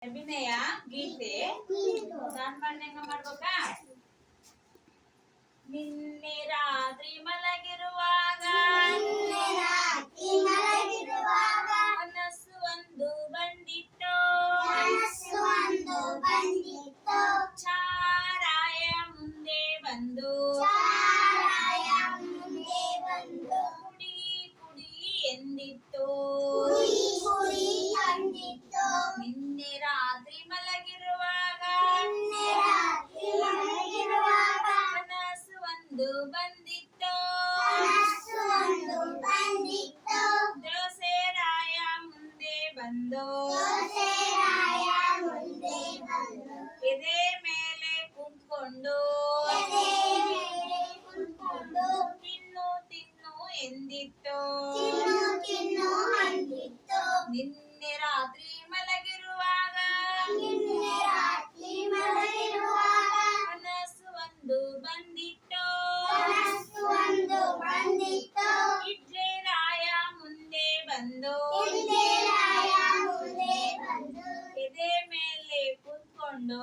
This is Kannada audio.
ಅಭಿನಯ ಗೀತೆ ನಾನು ಹೆಂಗ ಮಾಡ್ಬೇಕಾ? ನಿನ್ನೆ ರಾತ್ರಿ ಮಲಗಿರುವಾಗ ಮನಸ್ಸು ಒಂದು ಬಂದಿತ್ತು, ಚಾರಾಯ ಮುಂದೆ ಬಂದು ಕುಡಿ ಕುಡಿ ಎಂದಿತ್ತು. ನಿನ್ನೆ ರಾತ್ರಿ ಮಲಗಿರುವಾಗ ಮನಸ್ಸು ಒಂದು ಬಂದಿತ್ತು, ದೋಸೆ ರಾಯ ಮುಂದೆ ಬಂದು ಎದೆ ಮೇಲೆ ಕುಂತ್ಕೊಂಡು ತಿನ್ನು ತಿನ್ನು ಎಂದಿತ್ತು. ನಿನ್ನೆ ರಾತ್ರಿ ಮಲಗಿರುವಾಗ ಮನಸ್ಸು ಒಂದು ಬಂದಿತ್ತು, ಇಡ್ಲಿ ರಾಯ ಮುಂದೆ ಬಂದು ಎದೆ ಮೇಲೆ ಕುತ್ಕೊಂಡು